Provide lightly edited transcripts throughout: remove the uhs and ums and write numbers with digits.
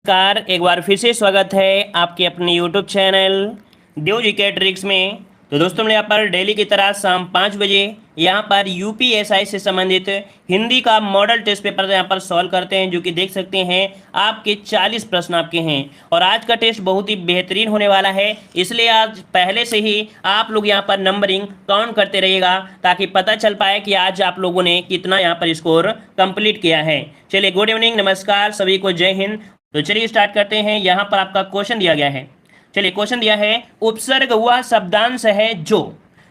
नमस्कार, एक बार फिर से स्वागत है आपके अपने YouTube चैनल देव जी के ट्रिक्स में। तो दोस्तों, मैं यहाँ पर डेली की तरह शाम 5 बजे यहाँ पर यूपीएसआई से संबंधित हिंदी का मॉडल टेस्ट पेपर यहाँ पर सॉल्व करते हैं, जो कि देख सकते हैं आपके 40 प्रश्न आपके हैं। और आज का टेस्ट बहुत ही बेहतरीन होने वाला है, इसलिए आज पहले से ही आप लोग यहाँ पर नंबरिंग काउंट करते रहिएगा, ताकि पता चल पाए कि आज आप लोगों ने कितना यहाँ पर स्कोर कंप्लीट किया है। चलिए, गुड इवनिंग, नमस्कार सभी को, जय हिंद। तो चलिए स्टार्ट करते हैं। यहाँ पर आपका क्वेश्चन दिया गया है। चलिए, क्वेश्चन दिया है उपसर्ग वह शब्दांश है जो।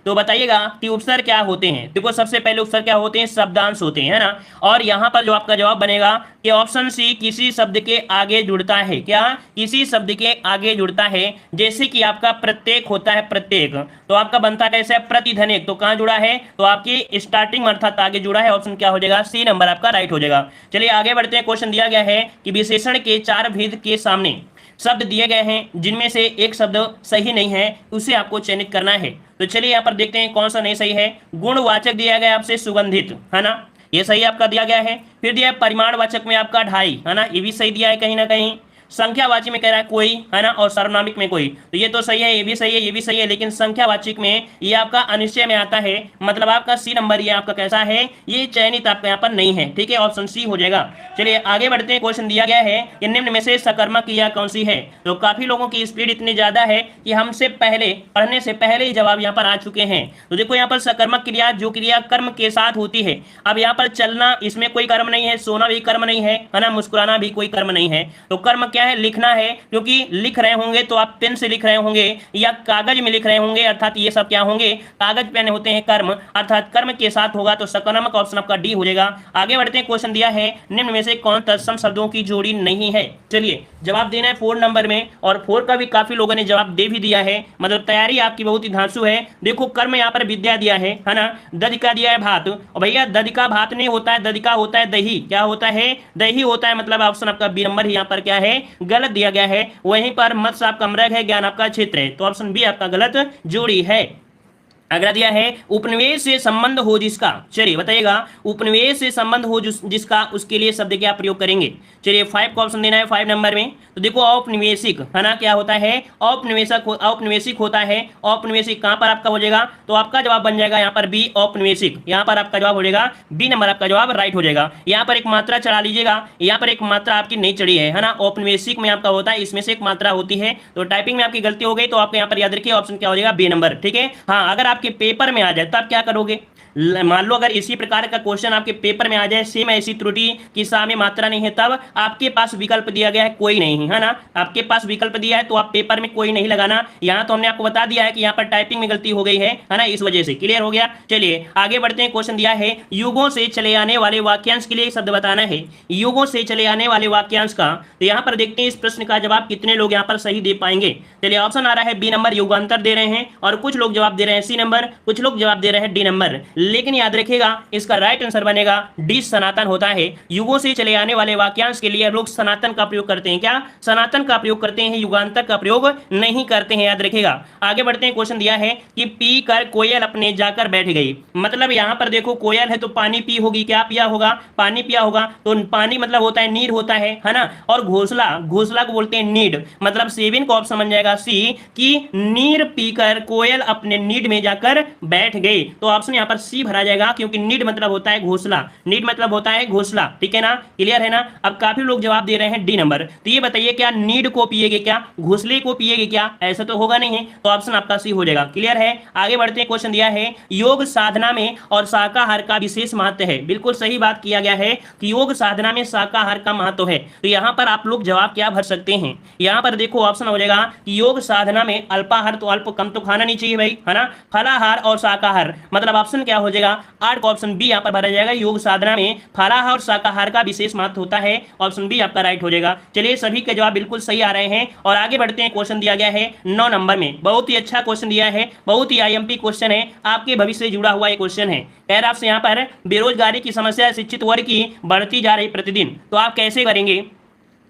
तो बताइएगा कि उपसर्ग क्या होते हैं। देखो, सबसे पहले उपसर्ग क्या होते हैं, शब्दांश होते हैं, है ना। और यहाँ पर जो आपका जवाब बनेगा कि ऑप्शन सी, किसी शब्द के आगे जुड़ता है। क्या? किसी शब्द के आगे जुड़ता है। जैसे कि आपका प्रत्येक होता है, प्रत्येक, तो आपका बनता कैसे है, प्रतिधनिक। तो कहाँ जुड़ा है, तो आपकी स्टार्टिंग अर्थात आगे जुड़ा है। ऑप्शन क्या हो जाएगा, सी नंबर आपका राइट हो जाएगा। चलिए आगे बढ़ते हैं। क्वेश्चन दिया गया है कि विशेषण के 4 भेद के सामने शब्द दिए गए हैं, जिनमें से एक शब्द सही नहीं है, उसे आपको चयनित करना है। तो चलिए यहाँ पर देखते हैं कौन सा नहीं सही है। गुणवाचक दिया गया आपसे सुगंधित, है ना, ये सही आपका दिया गया है। फिर दिया है परिमाणवाचक में आपका ढाई, है ना, ये भी सही दिया है कहीं ना कहीं। संख्यावाची में कह रहा है कोई, है ना, और सर्वनामिक में कोई, तो ये तो सही है, ये भी सही है, ये भी सही है। लेकिन संख्यावाचक में ये आपका अनिश्चय में आता है, मतलब आपका सी नंबर ये आपका कैसा है, ये चयनित आपका यहाँ पर नहीं है। ठीक है, ऑप्शन सी हो जाएगा। चलिए आगे बढ़ते हैं। क्वेश्चन दिया गया है कि निम्न में से सकर्मक क्रिया कौन सी है। तो काफी लोगों की स्पीड इतनी ज्यादा है कि हमसे पहले पढ़ने से पहले ही जवाब यहाँ पर आ चुके हैं। तो देखो, यहाँ पर सकर्मक क्रिया, जो क्रिया कर्म के साथ होती है। अब यहाँ पर चलना, इसमें कोई कर्म नहीं है, सोना भी कर्म नहीं है ना, मुस्कुराना भी कोई कर्म नहीं है। तो कर्म क्या है, लिखना है। क्योंकि लिख रहे होंगे तो आप पेन से लिख रहे होंगे या कागज में लिख रहे होंगे, अर्थात ये सब क्या होंगे, कागज पेन होते हैं कर्म, अर्थात कर्म के साथ होगा। तो सकर्मक ऑप्शन आपका डी हो जाएगा। आगे बढ़ते हैं। क्वेश्चन दिया है निम्न में से कौन तत्सम शब्दों की जोड़ी नहीं है। चलिए जवाब देना है 4 नंबर में, और 4 का भी काफी लोगों ने जवाब दे भी दिया है, मतलब तैयारी आपकी बहुत ही धांसू है। देखो, कर्म यहाँ पर विद्या दिया है ना, दध का दिया है भात, और भैया दध का भात नहीं होता है, दध का होता है दही। क्या होता है, दही होता है, मतलब ऑप्शन आपका बी नंबर ही यहाँ पर क्या है, गलत दिया गया है। वहीं पर मत्स्य आपका मृग है, ज्ञान आपका क्षेत्र है, तो ऑप्शन बी आपका गलत जोड़ी है। अगला दिया है उपनिवेश से संबंध हो जिसका। चलिए बताइएगा, उपनिवेश से संबंध हो जिसका, उसके लिए शब्द क्या प्रयोग करेंगे। चलिए 5 का ऑप्शन देना है 5 नंबर में। तो देखो, औपनिवेशिक, है ना, क्या होता है, औपनिवेशक, औपनिवेशिक होता है। औपनिवेशिक कहां पर आपका हो जाएगा, तो आपका जवाब बन जाएगा यहाँ पर बी, औपनिवेशिक। यहाँ पर आपका जवाब हो जाएगा बी नंबर, आपका जवाब राइट हो जाएगा। यहाँ पर एक मात्रा चढ़ा लीजिएगा, यहाँ पर एक मात्रा आपकी नहीं चढ़ी है ना, औपनिवेशिक में आपका होता है, इसमें से एक मात्रा होती है। तो टाइपिंग में आपकी गलती हो गई, तो आपको यहाँ पर याद रखिए ऑप्शन क्या हो जाएगा, बी नंबर। ठीक है, हाँ, अगर आपके पेपर में आ जाए तब क्या करोगे, मान लो अगर इसी प्रकार का क्वेश्चन आपके पेपर में आ जाए, सेम ऐसी त्रुटि कि सा में मात्रा नहीं है, तब आपके पास विकल्प दिया गया है कोई नहीं, है ना, आपके पास विकल्प दिया है, तो आप पेपर में कोई नहीं लगाना। यहाँ तो हमने आपको बता दिया है कि यहाँ पर टाइपिंग में गलती हो गई है ना, इस वजह से। क्लियर हो गया। चलिए आगे बढ़ते हैं। क्वेश्चन दिया है युगों से चले आने वाले वाक्यांश के लिए शब्द बताना है। युगों से चले आने वाले वाक्यांश का, तो यहाँ पर देखते हैं इस प्रश्न का जवाब कितने लोग यहाँ पर सही दे पाएंगे। चलिए ऑप्शन आ रहा है बी नंबर, युगांतर दे रहे हैं, और कुछ लोग जवाब दे रहे हैं सी नंबर, कुछ लोग जवाब दे रहे हैं डी नंबर। लेकिन याद रखिएगा, इसका राइट आंसर बनेगा डी, सनातन होता है। युगों से चले आने वाले वाक्यांश के लिए लोग सनातन का प्रयोग करते हैं। क्या? सनातन का प्रयोग करते हैं, युगांतर का प्रयोग नहीं करते हैं, याद रखिएगा। आगे बढ़ते हैं। क्वेश्चन दिया है कि पी कर कोयल अपने जाकर बैठ गई। मतलब यहां पर देखो, कोयल है तो पानी पी होगी, क्या पिया होगा, पानी पिया होगा। तो पानी मतलब होता है नीर होता है ना, और घोंसला, घोंसला को बोलते हैं नीड, मतलब 7 का ऑप्शन बन जाएगा सी, कि नीर पीकर कोयल अपने नीड में जाकर बैठ गई। तो ऑप्शन यहां पर सी भरा जाएगा, क्योंकि नीड मतलब होता है घोंसला, नीड मतलब होता है घोंसला। ठीक है ना, क्लियर है ना। अब काफी लोग जवाब दे रहे हैं डी नंबर। तो ये बताइए, क्या नीड को पिएगे, क्या घोंसले को पिएगे, क्या ऐसा तो होगा नहीं है, तो ऑप्शन आपका सी हो जाएगा। क्लियर है। आगे बढ़ते हैं। क्वेश्चन दिया है योग साधना में और शाकाहार का विशेष महत्व है। बिल्कुल सही बात किया गया है कि योग साधना में शाकाहार का महत्व है। तो यहां पर आप लोग जवाब क्या भर सकते हैं, यहां पर देखो ऑप्शन हो जाएगा कि योग साधना में अल्पाहार, तो अल्प कम तो खाना नहीं चाहिए भाई, है ना, फलाहार और शाकाहार, मतलब ऑप्शन क्या हो जाएगा, 8 का ऑप्शन बी यहां पर भरा जाएगा। योग साधना में फलाहार और शाकाहार का विशेष महत्व होता है, ऑप्शन बी आपका राइट हो जाएगा। चलिए सभी के जवाब बिल्कुल सही आ रहे हैं, और आगे बढ़ते हैं। क्वेश्चन दिया गया है 9 नंबर में, बहुत ही अच्छा क्वेश्चन दिया है, बहुत ही आईएमपी क्वेश्चन है, आपके भविष्य से जुड़ा हुआ एक क्वेश्चन है। कह रहा आपसे यहाँ पर बेरोजगारी की समस्या शिक्षित वर्ग की बढ़ती जा रही प्रतिदिन, तो आप कैसे करेंगे।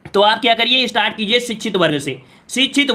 तो आप क्या करिए, स्टार्ट कीजिए शिक्षित वर्ग से। शिक्षित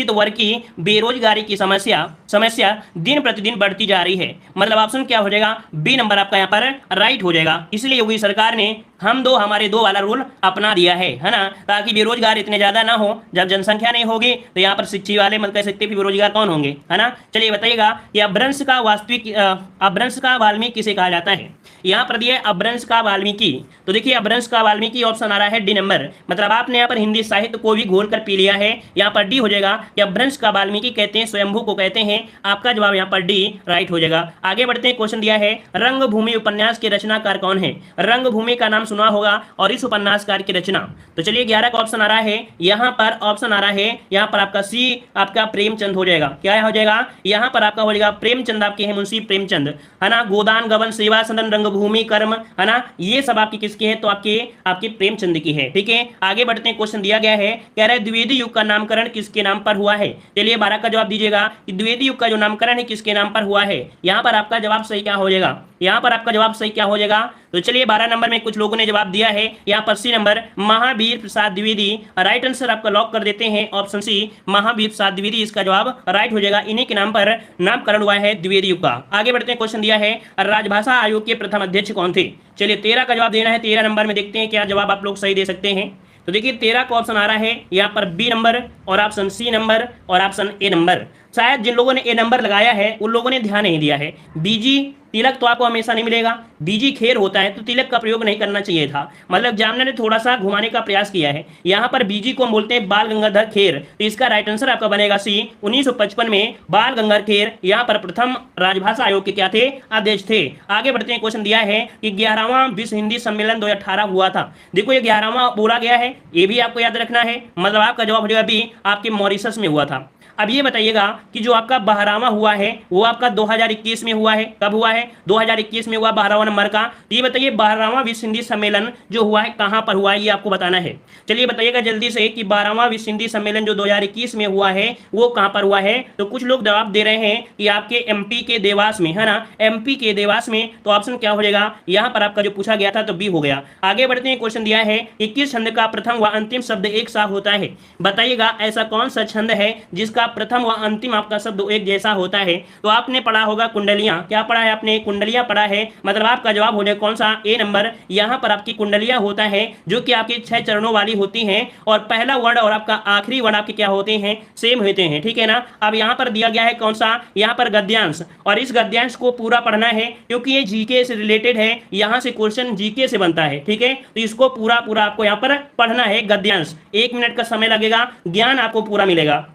वर्ग की बेरोजगारी की समस्या दिन प्रतिदिन बढ़ती जा रही है, मतलब ऑप्शन क्या हो जाएगा, बी नंबर आपका यहाँ पर राइट हो जाएगा। इसलिए योगी सरकार ने हम दो हमारे दो वाला रूल अपना दिया है ना, ताकि बेरोजगार इतने ज्यादा ना हो। जब जनसंख्या नहीं होगी तो यहाँ पर शिक्षित वाले मतलब कह सकते हैं बेरोजगार कौन होंगे, है ना। चलिए बताइएगा कि अपभ्रंश का वास्तविक अपभ्रंश का वाल्मीकि किसे कहा जाता है। यहाँ पर दिया है अपभ्रंश का वाल्मीकि। तो देखिए अपभ्रंश का वाल्मीकि ऑप्शन आ रहा है डी नंबर, मतलब आपने यहाँ पर हिंदी साहित्य को भी घोल कर पी लिया है। यहाँ पर डी हो जाएगा कि अपभ्रंश का वाल्मीकि कहते हैं, स्वयंभू को कहते हैं। आपका जवाब यहाँ पर डी राइट हो जाएगा। आगे बढ़ते हैं, क्वेश्चन दिया है रंगभूमि उपन्यास के रचनाकार कौन है। रंगभूमि का नाम सुना होगा और इस उपन्यासकार की रचना। तो चलिए 11 का ऑप्शन आ रहा है, यहाँ पर ऑप्शन आ रहा है, यहाँ पर आपका सी आपका प्रेमचंद हो जाएगा। क्या हो जाएगा, यहाँ पर आपका हो जाएगा प्रेमचंद, आपके हैं मुंशी प्रेमचंद, है ना। गोदान गबन सेवा सदन रंगभूमि कर्म, है ना, ये सब आपकी किसकी है, तो आपके प्रेमचंद की है। ठीक है, आगे बढ़ते हैं, क्वेश्चन दिया गया है, कह रहा है द्विवेदी युग का नामकरण किसके नाम पर हुआ है। चलिए 12 का जवाब दीजिएगा कि द्विवेदी युग का जो नामकरण है किसके नाम पर हुआ है। यहाँ पर आपका जवाब सही क्या हो जाएगा, यहाँ पर आपका जवाब सही क्या हो जाएगा। तो चलिए 12 नंबर में कुछ लोगों ने जवाब दिया है, यहाँ पर सी number Mahavir Prasad Dwivedi. Right answer आपका लॉक कर देते हैं, ऑप्शन सी महावीर प्रसाद द्विवेदी इसका जवाब राइट हो जाएगा। इन्हीं के नाम पर नामकरण हुआ है द्विवेदी युग का। आगे बढ़ते हैं, क्वेश्चन दिया है राजभाषा आयोग के प्रथम अध्यक्ष कौन थे। चलिए 13 का जवाब देना है। 13 नंबर में देखते हैं क्या जवाब आप लोग सही दे सकते हैं। तो देखिए 13 का ऑप्शन आ रहा है यहाँ पर बी नंबर और ऑप्शन सी नंबर और ऑप्शन ए नंबर। शायद जिन लोगों ने ए नंबर लगाया है उन लोगों ने ध्यान नहीं दिया है। बीजी तिलक तो आपको हमेशा नहीं मिलेगा, बीजी खेर होता है तो तिलक का प्रयोग नहीं करना चाहिए था। मतलब एग्जामिनर ने थोड़ा सा घुमाने का प्रयास किया है। यहाँ पर बीजी को हम बोलते हैं बाल गंगाधर खेर, तो इसका राइट आंसर आपका बनेगा सी। 1955 में बाल गंगाधर खेर यहाँ पर प्रथम राजभाषा आयोग के क्या थे, अध्यक्ष थे। आगे बढ़ते हैं, क्वेश्चन दिया है कि 11वां विश्व हिंदी सम्मेलन 2018 हुआ था। देखो ये 11वां बोला गया है, ये भी आपको याद रखना है। मतलब आपका जवाब हो जाएगा बी, आपके मॉरिशस में हुआ था। अब ये बताइएगा कि जो आपका 12वां हुआ है वो आपका 2021 में हुआ है। कब हुआ है, 2021 में हुआ 12वां नंबर का। तो ये बताइए 12वां विश्व हिंदी सम्मेलन जो हुआ है कहां पर हुआ है, ये आपको बताना है। चलिए बताइएगा जल्दी से कि 12वां विश्व हिंदी सम्मेलन जो 2021 में हुआ है वो कहां पर हुआ है। तो कुछ लोग जवाब दे रहे हैं कि आपके एमपी के देवास में, है ना, एमपी के देवास में। तो ऑप्शन क्या हो जाएगा, यहाँ पर आपका जो पूछा गया था तो बी हो गया। आगे बढ़ते हैं, क्वेश्चन दिया है कि किस छंद का प्रथम व अंतिम शब्द एक सा होता है। बताइएगा ऐसा कौन सा छंद है जिसका प्रथम व अंतिम आपका शब्द एक जैसा होता है। तो आपने पढ़ा होगा कुंडलियां, क्या पढ़ा है आपने, कुंडलियां पढ़ा है। मतलब आपका जवाब हो जाए कौन सा, ए नंबर। यहाँ पर आपकी कुंडलियां होता है जो कि आपके 6 चरणों वाली होती हैं और पहला वर्ण और आपका आखिरी वर्ण आपके क्या होते हैं, सेम होते हैं। ठीक है ना। अब यहाँ पर दिया गया है कौन सा, यहाँ पर गद्यांश, और इस गद्यांश को पूरा पढ़ना है क्योंकि ये जीके से रिलेटेड है। यहाँ से क्वेश्चन जीके से बनता है। ठीक है, तो इसको पूरा आपको यहाँ पर पढ़ना है गद्यांश। 1 मिनट का समय लगेगा, ज्ञान आपको पूरा मिलेगा।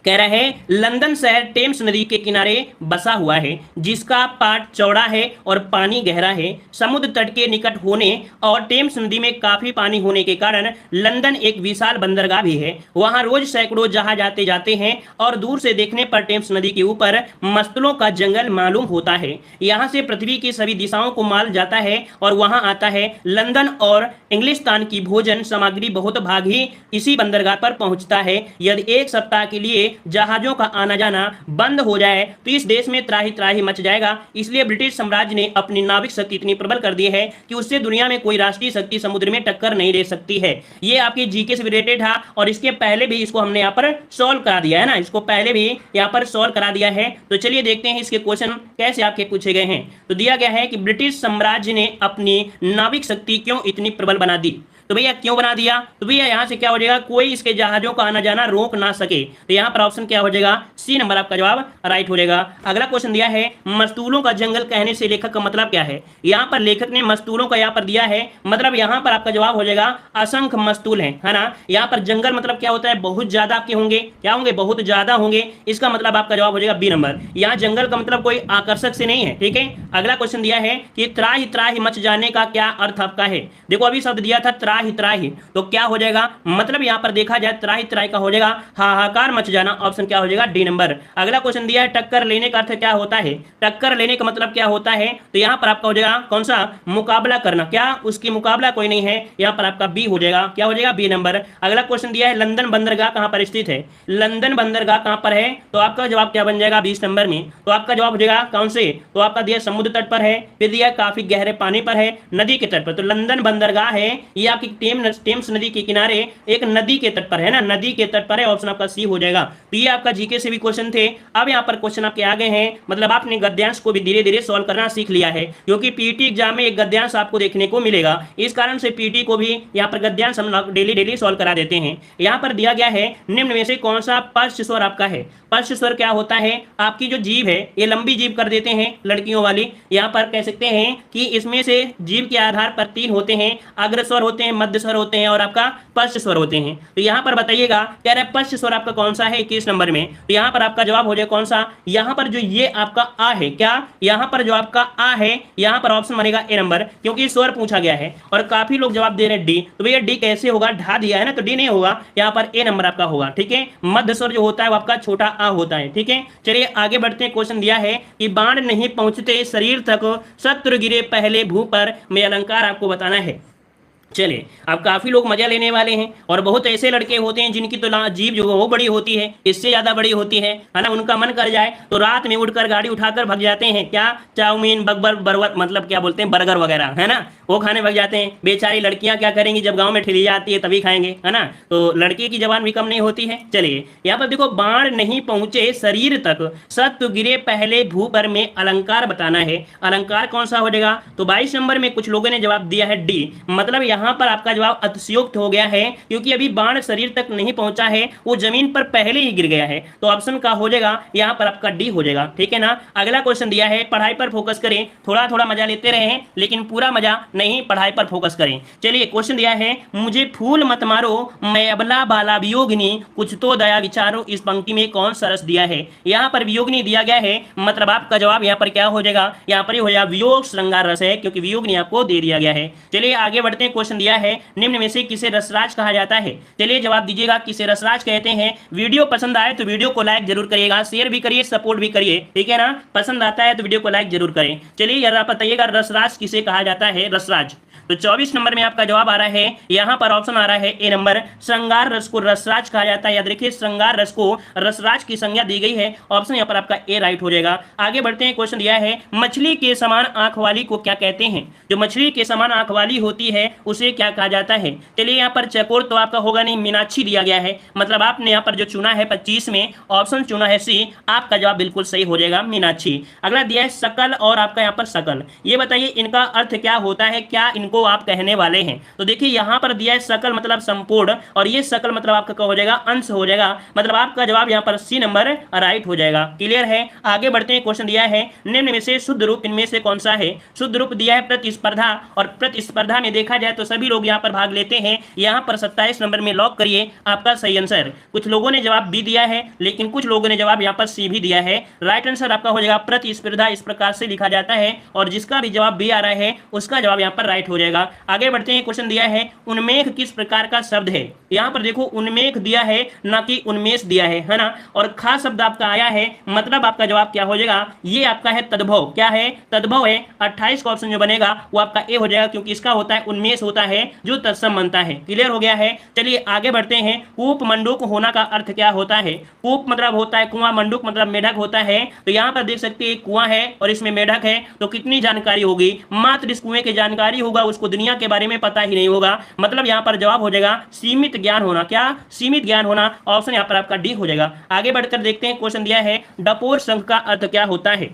कह रहा है लंदन शहर टेम्स नदी के किनारे बसा हुआ है जिसका पाट चौड़ा है और पानी गहरा है। समुद्र तट के निकट होने और टेम्स नदी में काफी पानी होने के कारण लंदन एक विशाल बंदरगाह भी है। वहां रोज सैकड़ों जहाज आते जाते हैं और दूर से देखने पर टेम्स नदी के ऊपर मस्तलों का जंगल मालूम होता है। यहाँ से पृथ्वी की सभी दिशाओं को माल जाता है और वहां आता है। लंदन और इंग्लिस्तान की भोजन सामग्री बहुत भाग ही इसी बंदरगाह पर पहुंचता है। यदि एक सप्ताह के लिए जहाजों का आना जाना बंद हो जाए तो इस देश में त्राही त्राही मच जाएगा। इसलिए ब्रिटिश साम्राज्य ने अपनी नाविक शक्ति इतनी प्रबल कर दी है कि उससे दुनिया में कोई राष्ट्रीय शक्ति समुद्र में टक्कर नहीं दे सकती है। ये आपकी जीके से रिलेटेड था और इसके पहले भी इसको हमने यहाँ पर सॉल्व करा दिया है ना, इसको पहले भी यहाँ पर सॉल्व करा दिया है। तो चलिए देखते हैं इसके क्वेश्चन कैसे आपके पूछे गए हैं। तो दिया गया है कि ब्रिटिश साम्राज्य ने अपनी नाविक शक्ति क्यों इतनी प्रबल बना दी। तो भैया क्यों बना दिया, तो भैया यहाँ से क्या हो जाएगा, कोई इसके जहाजों का आना जाना रोक ना सके। तो यहाँ पर ऑप्शन क्या हो जाएगा, सी नंबर आपका जवाब राइट हो जाएगा। अगला क्वेश्चन दिया है मस्तूलों का जंगल कहने से लेखक का मतलब क्या है। यहाँ पर लेखक ने मस्तूलों का यहाँ पर दिया है, मतलब यहाँ पर आपका जवाब हो जाएगा असंख्य मस्तूल है ना। यहाँ पर जंगल मतलब क्या होता है, बहुत ज्यादा आपके होंगे, क्या होंगे, बहुत ज्यादा होंगे। इसका मतलब आपका जवाब हो जाएगा बी नंबर। यहाँ जंगल का मतलब कोई आकर्षक से नहीं है। ठीक है, अगला क्वेश्चन दिया है कि त्राही त्राही मच जाने का क्या अर्थ आपका है। देखो अभी शब्द दिया था त्राही त्राही, तो क्या हो जाएगा, मतलब यहां पर देखा जाए त्राही त्राही का हो जाएगा हाहाकार मच जाना। ऑप्शन क्या हो जाएगा, डी नंबर। अगला क्वेश्चन दिया है टक्कर लेने का अर्थ क्या होता है। टक्कर लेने का मतलब क्या होता है, तो यहां पर आपका हो जाएगा कौन सा, मुकाबला करना, क्या उसकी मुकाबला कोई नहीं है। यहां पर आपका बी हो जाएगा, क्या हो जाएगा, बी नंबर। अगला क्वेश्चन दिया है लंदन बंदरगाह कहां पर स्थित है। लंदन बंदरगाह कहां पर है, तो आपका जवाब क्या बन जाएगा 20 नंबर में। तो आपका जवाब हो जाएगा कौन से, तो आपका दिया समुद्र तट पर है, फिर दिया काफी गहरे पानी पर है, नदी के तट पर। तो लंदन बंदरगाह है, ये आपकी टेम्स नदी के किनारे एक नदी के तट पर है ना, नदी के तट पर है, ऑप्शन आपका सी हो जाएगा। तो ये आपका जीके से भी क्वेश्चन थे। अब यहाँ पर क्वेश्चन आपके आ गए हैं, मतलब आपने गद्यांश को भी धीरे धीरे सॉल्व करना सीख लिया है, क्योंकि पीटी एग्जाम में एक गद्यांश आपको देखने को मिलेगा, इस कारण से पीटी को भी यहाँ पर गद्यांश हम डेली डेली सॉल्व करा देते हैं। यहाँ पर दिया गया है निम्न में से कौन सा पर्श्व स्वर आपका है। पर्श्व स्वर क्या होता है, आपकी जो जीभ है ये लंबी जीभ कर देते हैं लड़कियों वाली। यहाँ पर कह सकते हैं कि इसमें से जीभ के आधार पर 3 होते हैं, अग्र स्वर होते हैं, मध्य स्वर होते हैं और आपका पर्श्व स्वर होते हैं। तो यहाँ पर बताइएगा कह रहे पर्श्व स्वर आपका कौन सा है 21 नंबर में। तो यहाँ पर आपका जवाब हो जाए कौन सा, यहाँ पर जो ये आपका आ है, क्या यहाँ पर जो आपका आ है, यहाँ पर ऑप्शन बनेगा ए नंबर, क्योंकि स्वर पूछा गया है और काफी लोग जवाब दे रहे हैं डी। तो भैया डी कैसे होगा, ढा दिया है ना, तो डी नहीं होगा, यहाँ पर ए नंबर आपका होगा। ठीक है, मध्य स्वर जो होता है वो आपका छोटा आ होता है। ठीक है, चलिए आगे बढ़ते हैं। क्वेश्चन दिया है कि बाण नहीं पहुंचते शरीर तक, शत्रु गिरे पहले भू पर, में अलंकार आपको बताना है। चलिए, अब काफी लोग मजा लेने वाले हैं और बहुत ऐसे लड़के होते हैं जिनकी तो जीभ जो वो बड़ी होती है, इससे ज्यादा बड़ी होती है ना, उनका मन कर जाए तो रात में उठकर गाड़ी उठाकर भाग जाते हैं, क्या चाउमीन बर्गर मतलब क्या बोलते हैं बर्गर वगैरह, है ना, वो खाने भाग जाते हैं। बेचारी लड़कियां क्या करेंगी, जब गाँव में ठिली जाती है तभी खाएंगे, है ना, तो लड़की की जबान भी कम नहीं होती है। चलिए यहाँ पर देखो, बाण नहीं पहुंचे शरीर तक, शत्रु गिरे पहले भू पर, में अलंकार बताना है। अलंकार कौन सा हो जाएगा, तो 22 नंबर में कुछ लोगों ने जवाब दिया है डी, मतलब यहाँ पर आपका जवाब अतिशयोक्त हो गया है, क्योंकि अभी बाण शरीर तक नहीं पहुंचा है, वो जमीन पर पहले ही गिर गया है। तो ऑप्शन का हो जाएगा यहाँ पर आपका डी हो जाएगा। ठीक है ना। अगला क्वेश्चन दिया है, पढ़ाई पर फोकस करें, थोड़ा थोड़ा मजा लेते रहे लेकिन पूरा मजा नहीं, पढ़ाई पर फोकस करें। चलिए क्वेश्चन दिया है, मुझे फूल मत मारो मैं अबला बाला वियोगिनी, कुछ तो दया विचारो, इस पंक्ति में कौन सा रस दिया है। यहाँ पर वियोगिनी दिया गया है, मतलब आपका जवाब यहाँ पर क्या हो जाएगा, यहाँ पर हो जाएगा वियोग श्रृंगार रस है, क्योंकि वियोगिनी आपको दे दिया गया है। चलिए आगे बढ़ते हैं। क्वेश्चन दिया है, निम्न में से किसे रसराज कहा जाता है। चलिए जवाब दीजिएगा, किसे रसराज कहते हैं। वीडियो पसंद आए तो वीडियो को लाइक जरूर करिएगा, शेयर भी करिए, सपोर्ट भी करिए। ठीक है ना, पसंद आता है तो वीडियो को लाइक जरूर करें। चलिए यार आप बताइएगा रसराज किसे कहा जाता है, रसराज। तो 24 नंबर में आपका जवाब आ रहा है, यहाँ पर ऑप्शन आ रहा है ए नंबर, श्रृंगार रस को रसराज कहा जाता है। याद रखिए श्रृंगार रस को रसराज की संज्ञा दी गई है, ऑप्शन यहाँ पर आपका ए राइट हो जाएगा। आगे बढ़ते हैं। क्वेश्चन दिया है, मछली के समान आंख वाली को क्या कहते हैं। जो मछली के समान आंख वाली होती है उसे क्या कहा जाता है। चलिए यहाँ पर चकोर तो आपका होगा नहीं, मीनाक्षी दिया गया है, मतलब आपने यहाँ पर जो चुना है 25 में ऑप्शन चुना है सी, आपका जवाब बिल्कुल सही हो जाएगा, मीनाक्षी। अगला दिया है सकल और आपका यहाँ पर सकल, ये बताइए इनका अर्थ क्या होता है, क्या इनको आप कहने वाले हैं। तो देखिए यहाँ पर दिया है सकल मतलब संपूर्ण, और ये सकल मतलब आपका क्या हो जाएगा, अंश हो जाएगा, मतलब आपका जवाब यहाँ पर सी नंबर राइट हो जाएगा। क्लियर है। आगे बढ़ते हैं। क्वेश्चन दिया है, निम्न में से शुद्ध रूप इनमें से कौन सा है। शुद्ध रूप दिया है प्रतिस्पर्धा, और प्रतिस्पर्धा में देखा जाए तो सभी लोग यहाँ पर भाग लेते हैं। यहाँ पर 27 नंबर में लॉक करिए आपका सही आंसर। कुछ लोगों ने जवाब बी दिया है, लेकिन कुछ लोगों ने जवाब यहाँ पर सी भी दिया है। राइट आंसर आपका हो जाएगा प्रतिस्पर्धा, इस प्रकार से लिखा जाता है, और जिसका भी जवाब बी आ रहा है उसका जवाब यहाँ पर राइट हो जाएगा। आगे बढ़ते हैं। क्वेश्चन दिया है, उन्मेष किस प्रकार का शब्द है। यहाँ पर देखो उन्मेष दिया है, ना कि उन्मेष दिया है ना, और खा शब्द आपका आया है, मतलब आपका जवाब क्या हो जाएगा, ये आपका है तद्भव। क्या है, तद्भव है। 28 का ऑप्शन जो बनेगा वो आपका ए हो जाएगा, क्योंकि इसका होता है उन्मेष होता है जो तत्सम बनता है। क्लियर हो गया है। चलिए आगे बढ़ते हैं। कूप मंडूक होना का अर्थ क्या होता है। कूप मतलब होता है कुआं, मंडूक मतलब मेढक होता है। तो यहाँ पर देख सकते हैं कुआं है और इसमें मेढक है, तो कितनी जानकारी होगी, मात्र इस कुएं की जानकारी होगा, उसको दुनिया के बारे में पता ही नहीं होगा, मतलब यहाँ पर जवाब हो जाएगा सीमित ज्ञान होना। क्या, सीमित ज्ञान होना, ऑप्शन यहाँ पर आपका डी हो जाएगा। आगे बढ़कर देखते हैं। क्वेश्चन दिया है, डपोर शंख का अर्थ क्या होता है।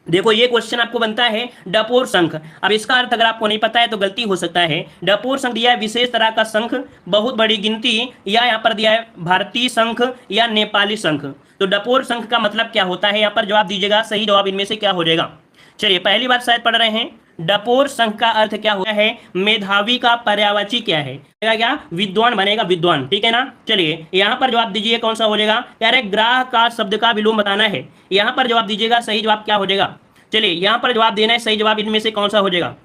देखो ये क्वेश्चन आपको बनता है डपोर शंख। अब इसका अर्थ अगर आपको नहीं पता है तो गलती हो सकता है। डपोर शंख दिया है विशेष तरह का शंख, बहुत बड़ी गिनती, या यहाँ पर दिया है भारतीय शंख या नेपाली शंख। तो डपोर शंख का मतलब क्या होता है, यहाँ पर जवाब दीजिएगा। सही जवाब इनमें से क्या हो जाएगा। चलिए पहली बार शायद पढ़ रहे हैं। डपोर शंख का अर्थ क्या होता है, मेधावी का पर्यायवाची क्या है, क्या विद्वान बनेगा, विद्वान। ठीक है ना। चलिए यहाँ पर जवाब दीजिए कौन सा हो जाएगा, कह रहे ग्राह का शब्द का विलोम बताना है। यहाँ पर जवाब दीजिएगा, सही जवाब क्या हो जाएगा। चलिए यहाँ पर जवाब देना है, सही जवाब इनमें से कौन सा हो जाएगा।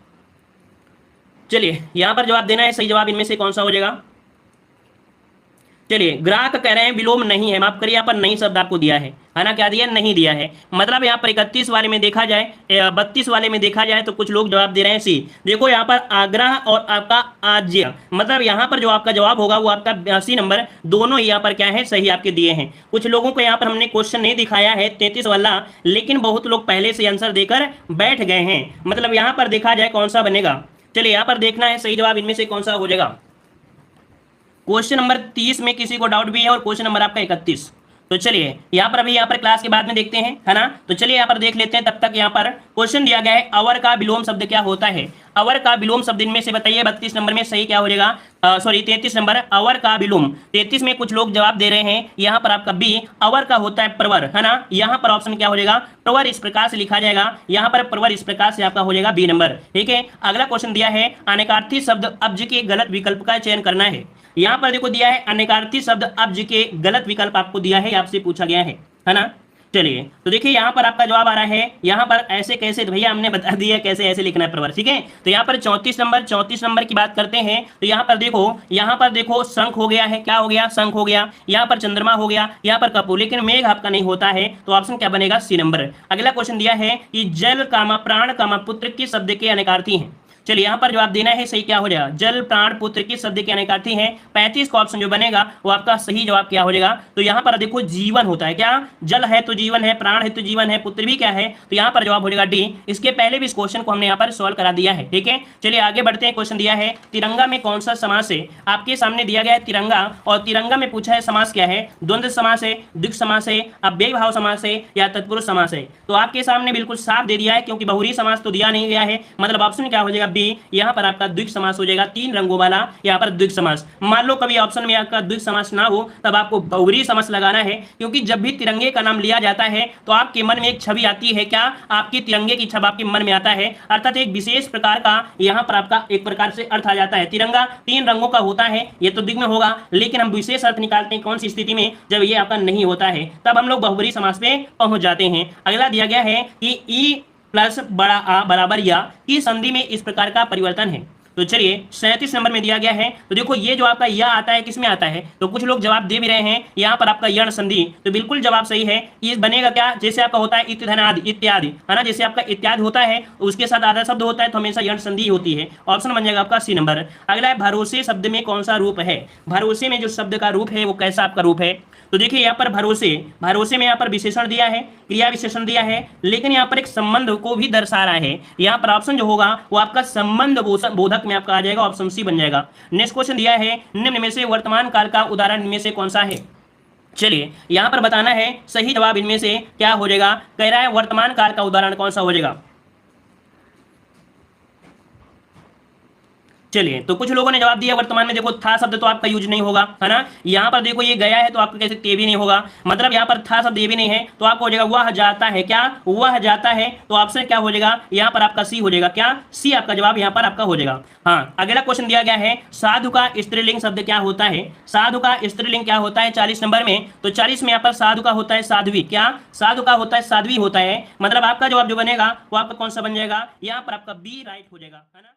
चलिए यहाँ पर जवाब देना है, सही जवाब इनमें से कौन सा हो जाएगा। चलिए ग्राहक कह रहे हैं विलोम नहीं है, माफ करिए यहाँ पर नहीं शब्द आपको दिया है ना, क्या दिया, नहीं दिया है। मतलब यहाँ पर 31 वाले में देखा जाए, 32 वाले में देखा जाए तो कुछ लोग जवाब दे रहे हैं सी। देखो यहाँ पर आग्रह और आपका आज्य, मतलब यहाँ पर जो आपका जवाब होगा वो आपका 82 नंबर, दोनों ही यहाँ पर क्या है, सही आपके दिए हैं। कुछ लोगों को यहाँ पर हमने क्वेश्चन नहीं दिखाया है 33 वाला, लेकिन बहुत लोग पहले से आंसर देकर बैठ गए हैं। मतलब यहाँ पर देखा जाए कौन सा बनेगा, चलिए यहाँ पर देखना है सही जवाब इनमें से कौन सा हो जाएगा। क्वेश्चन नंबर 30 में किसी को डाउट भी है और क्वेश्चन नंबर आपका 31। तो चलिए यहाँ पर अभी यहाँ पर क्लास के बाद में देखते हैं, है ना। तो चलिए यहाँ पर देख लेते हैं, तब तक यहाँ पर क्वेश्चन दिया गया है अवर का विलोम शब्द क्या होता है। अवर का विलोम शब्द इनमें से बताइए 32 नंबर में सही क्या हो जाएगा, सॉरी 33 नंबर अवर का विलोम। 33 में कुछ लोग जवाब दे रहे हैं यहाँ पर आपका बी अवर का होता है प्रवर, है ना। यहाँ पर ऑप्शन क्या हो जाएगा, प्रवर इस प्रकार से लिखा जाएगा, यहाँ पर प्रवर इस प्रकार से आपका हो जाएगा बी नंबर, ठीक है। अगला क्वेश्चन दिया है अनेकार्थी शब्द अब्ज के गलत विकल्प का चयन करना है। यहाँ पर देखो दिया है अनेकार्थी शब्द अब्ज के गलत विकल्प आपको दिया है, आपसे पूछा गया है ना। चलिए तो देखिए यहाँ पर आपका जवाब आ रहा है, यहाँ पर ऐसे कैसे, तो भैया हमने बता दिया कैसे ऐसे लिखना है प्रवर, ठीक है। तो यहाँ पर 34 नंबर की बात करते हैं। तो यहाँ पर देखो शंख हो गया है, क्या हो गया, शंख हो गया। यहाँ पर चंद्रमा हो गया, यहाँ पर कपूर, लेकिन मेघ आपका नहीं होता है, तो ऑप्शन क्या बनेगा, सी नंबर। अगला क्वेश्चन दिया है कि जल कामा प्राण कामा पुत्र किस शब्द के अनेकार्थी हैं। चलिए यहाँ पर जवाब देना है, सही क्या हो जाएगा, जल प्राण पुत्र किस शब्द के अनेकार्थी हैं। 35 का ऑप्शन जो बनेगा वो आपका सही जवाब क्या हो जाएगा। तो यहाँ पर देखो जीवन होता है, क्या जल है तो जीवन है, प्राण है तो जीवन है, पुत्र भी क्या है, तो यहाँ पर जवाब हो जाएगा डी। इसके पहले भी इस क्वेश्चन को हमने यहाँ पर सॉल्व करा दिया है, ठीक है। चलिए आगे बढ़ते हैं। क्वेश्चन दिया है तिरंगा में कौन सा समास है। आपके सामने दिया गया है तिरंगा, और तिरंगा में पूछा है समास क्या है, द्वंद्व समास है, द्विग समास है, अव्ययी भाव समास है, या तत्पुरुष समास है। तो आपके सामने बिल्कुल साफ दे दिया है, क्योंकि बहुरी समास तो दिया नहीं गया है, मतलब ऑप्शन क्या हो जाएगा बी। यहाँ पर आपका द्विग समास हो जाएगा, 3 रंगों वाला यहाँ पर द्विग समास। मान लो कभी ऑप्शन में आपका द्विग समास ना हो, तब आपको बहुरी समास लगाना है, क्योंकि जब भी तिरंगे का नाम लिया जाता है तो आपके मन में एक छवि आती है, क्या आपके तिरंगे की छवि आपके मन में आता है, अर्थात एक विशेष प्रकार का यहाँ पर आपका एक प्रकार से अर्थ आ जाता है। तिरंगा 3 रंगों का होता है, ये तो द्विग में होगा, लेकिन हम विशेष अर्थ निकालते हैं कौन सी स्थिति में, जब ये आपका नहीं होता है, तब हम लोग बहुबरी समास पे पहुंच जाते हैं। अगला दिया गया है कि ई प्लस बड़ा आ बराबर या की संधि में इस प्रकार का परिवर्तन है। तो चलिए 37 नंबर में दिया गया है। तो देखो ये जो आपका या आता है किसमें आता है, तो कुछ लोग जवाब दे भी रहे हैं यहाँ पर आपका यण संधि, तो बिल्कुल जवाब सही है। ये बनेगा क्या, जैसे आपका होता है इत्यादि इत्यादि, है ना, जैसे आपका इत्यादि होता है उसके साथ आधा शब्द होता है तो हमेशा यण संधि होती है, ऑप्शन बन जाएगा आपका सी नंबर। अगला है भरोसे शब्द में कौन सा रूप है। भरोसे में जो शब्द का रूप है वो कैसा आपका रूप है। तो देखिए यहाँ पर भरोसे में यहाँ पर विशेषण दिया है, क्रिया विशेषण दिया है, लेकिन यहाँ पर एक संबंध को भी दर्शा रहा है। यहाँ पर ऑप्शन जो होगा वो आपका संबंध बोधक में आपका आ जाएगा, ऑप्शन सी बन जाएगा। नेक्स्ट क्वेश्चन दिया है निम्न में से वर्तमान काल का उदाहरण इनमें से कौन सा है। चलिए यहाँ पर बताना है सही जवाब इनमें से क्या हो जाएगा, कह रहा है वर्तमान काल का उदाहरण कौन सा हो जाएगा। चलिए तो कुछ लोगों ने जवाब दिया वर्तमान में देखो था शब्द तो आपका यूज नहीं होगा, है ना। यहाँ पर देखो ये गया है तो आपको कह सकते भी नहीं होगा, मतलब यहाँ पर था शब्द ये भी नहीं है, तो आपको हो जाएगा वह जाता है, क्या वह जाता है, तो ऑप्शन क्या हो जाएगा यहाँ पर आपका सी हो जाएगा, क्या सी आपका जवाब यहाँ पर आपका हो जाएगा। हाँ अगला क्वेश्चन दिया गया है साधु का स्त्रीलिंग शब्द क्या होता है। साधु का स्त्रीलिंग क्या होता है 40 नंबर में, तो 40 में यहाँ पर साधु का होता है साध्वी, क्या साधु का होता है साध्वी होता है, मतलब आपका जवाब जो बनेगा वो आपका कौन सा बन जाएगा, यहाँ पर आपका बी राइट हो जाएगा, है ना।